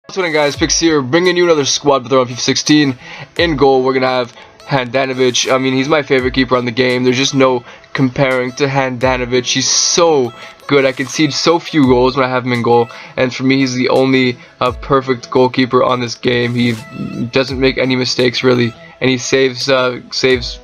What's going on, guys? Pix here, bringing you another squad with FIFA 16. In goal, we're going to have Handanovic. I mean, he's my favorite keeper on the game. There's just no comparing to Handanovic. He's so good. I concede so few goals when I have him in goal. And for me, he's the only perfect goalkeeper on this game. He doesn't make any mistakes, really. And he saves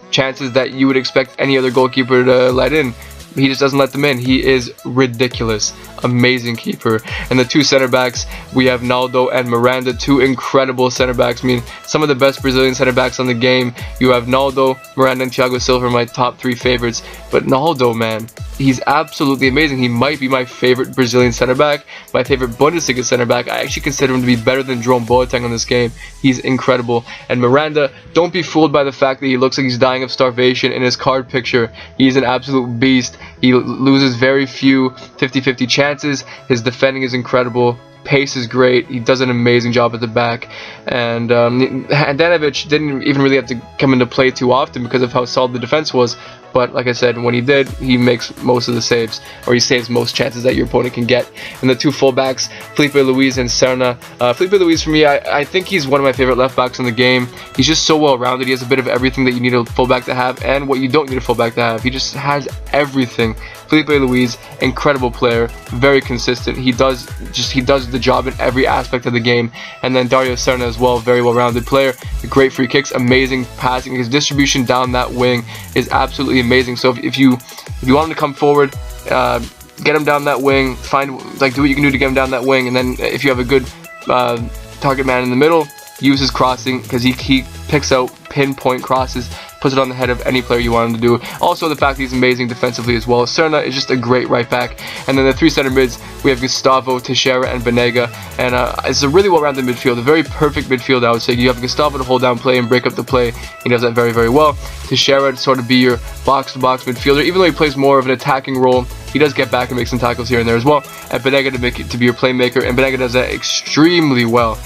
chances that you would expect any other goalkeeper to let in. He just doesn't let them in. He is ridiculous. Amazing keeper. And the two center backs, we have Naldo and Miranda, two incredible center backs. I mean, some of the best Brazilian center backs on the game. You have Naldo, Miranda, and Thiago Silva, my top three favorites. But Naldo, man, he's absolutely amazing. He might be my favorite Brazilian center back, my favorite Bundesliga center back. I actually consider him to be better than Jerome Boateng on this game. He's incredible. And Miranda, don't be fooled by the fact that he looks like he's dying of starvation in his card picture. He's an absolute beast. He loses very few 50-50 chances. His defending is incredible. Pace is great. He does an amazing job at the back. And Handanovic didn't even really have to come into play too often because of how solid the defense was. But like I said, when he did, he makes most of the saves, or he saves most chances that your opponent can get. And the two fullbacks, Filipe Luis and Serna. Filipe Luis, for me, I think he's one of my favorite left backs in the game. He's just so well rounded. He has a bit of everything that you need a fullback to have, and what you don't need a fullback to have. He just has everything. Filipe Luis, incredible player, very consistent. He does the job in every aspect of the game. And then Dario Serna as well, very well-rounded player, great free kicks, amazing passing. His distribution down that wing is absolutely amazing. So if you want him to come forward, get him down that wing, do what you can do to get him down that wing, and then if you have a good target man in the middle, use his crossing, because he picks out pinpoint crosses, puts it on the head of any player you want him to do. Also, the fact that he's amazing defensively as well. Serna is just a great right back. And then the three center mids, we have Gustavo, Teixeira, and Banega. And it's a really well-rounded midfield, a very perfect midfield, I would say. You have Gustavo to hold down play and break up the play. He does that very, very well. Teixeira to sort of be your box-to-box midfielder, even though he plays more of an attacking role. He does get back and make some tackles here and there as well. And Banega to be your playmaker, and Banega does that extremely well.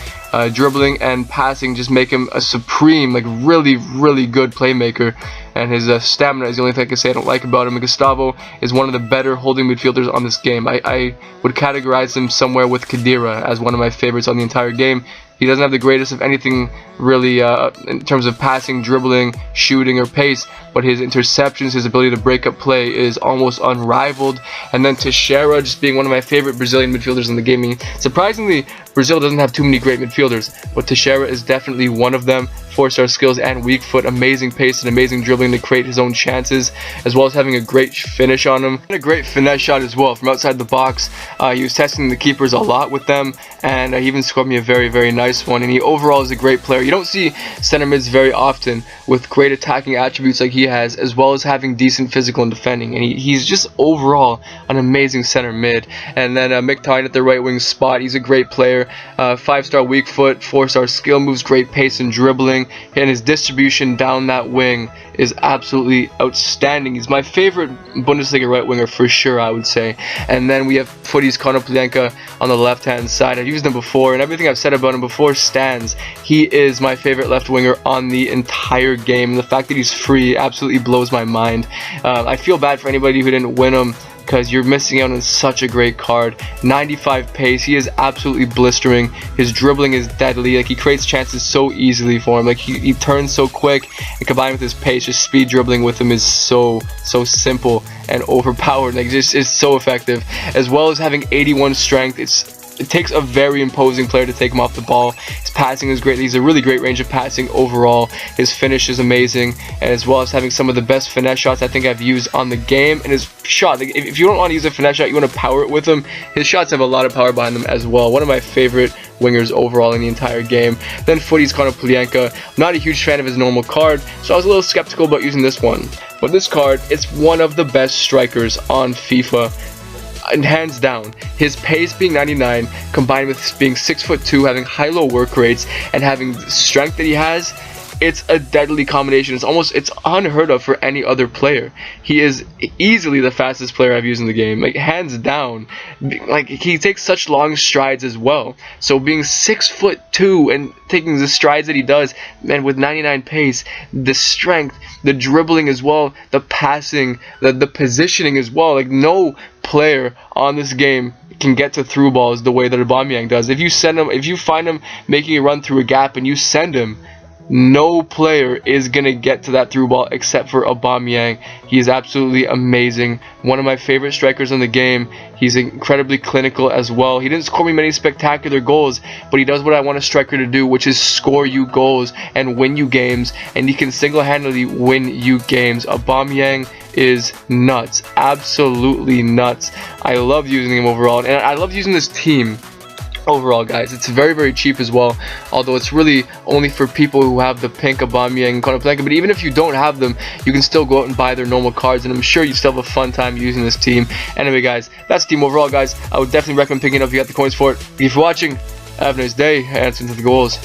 Dribbling and passing just make him a supreme, really good playmaker. And his stamina is the only thing I can say I don't like about him. And Gustavo is one of the better holding midfielders on this game. I would categorize him somewhere with Khedira as one of my favorites on the entire game. He doesn't have the greatest of anything really in terms of passing, dribbling, shooting, or pace, but his interceptions, his ability to break up play is almost unrivaled. And then Teixeira just being one of my favorite Brazilian midfielders in the game. I mean, surprisingly, Brazil doesn't have too many great midfielders, but Teixeira is definitely one of them. 4-star skills and weak foot, amazing pace and amazing dribbling to create his own chances, as well as having a great finish on him. And a great finesse shot as well from outside the box. He was testing the keepers a lot with them, and he even scored me a very nice one. And he overall is a great player. You don't see center mids very often with great attacking attributes like he has, as well as having decent physical and defending. And he's just overall an amazing center mid. And then Mick Tyne at the right wing spot. He's a great player. 5-star weak foot, 4-star skill moves, great pace and dribbling. And his distribution down that wing is absolutely outstanding. He's my favorite Bundesliga right winger for sure, I would say. And then we have FUTTIES Konoplyanka on the left hand side. I've used him before, and everything I've said about him before stands. He is my favorite left winger on the entire game. The fact that he's free absolutely blows my mind. I feel bad for anybody who didn't win him, because you're missing out on such a great card. 95 pace, he is absolutely blistering. His dribbling is deadly. Like, he creates chances so easily for him. Like, he turns so quick, and combined with his pace, just speed dribbling with him is so simple and overpowered. Like, just is so effective. As well as having 81 strength, it takes a very imposing player to take him off the ball. His passing is great. He's a really great range of passing overall. His finish is amazing, and as well as having some of the best finesse shots I think I've used on the game. And his shot, like, if you don't want to use a finesse shot, you want to power it with him, his shots have a lot of power behind them as well. One of my favorite wingers overall in the entire game. Then FUTTIES Konoplyanka. I'm not a huge fan of his normal card, so I was a little skeptical about using this one. But this card, it's one of the best strikers on FIFA. And hands down, his pace being 99, combined with being 6'2", having high-low work rates, and having the strength that he has, it's a deadly combination. It's unheard of for any other player. He is easily the fastest player I've used in the game, like hands down. Like, he takes such long strides as well. So being 6'2" and taking the strides that he does, and with 99 pace, the strength, the dribbling as well, the passing, the positioning as well. Like, no player on this game can get to through balls the way that Aubameyang does. If you find him making a run through a gap and you send him, no player is going to get to that through ball except for Aubameyang. He is absolutely amazing. One of my favorite strikers in the game. He's incredibly clinical as well. He didn't score me many spectacular goals, but he does what I want a striker to do, which is score you goals and win you games, and he can single-handedly win you games. Aubameyang is nuts. Absolutely nuts. I love using him overall, and I love using this team overall, guys. It's very, very cheap as well, although it's really only for people who have the pink Aubameyang and Konoplyanka. But even if you don't have them, you can still go out and buy their normal cards, and I'm sure you still have a fun time using this team. Anyway, guys, that's the team overall, guys. I would definitely recommend picking it up if you got the coins for it. Thank you for watching. Have a nice day, and into the goals.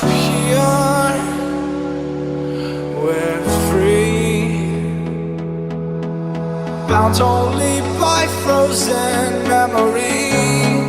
Here we're free, bound only by frozen memories.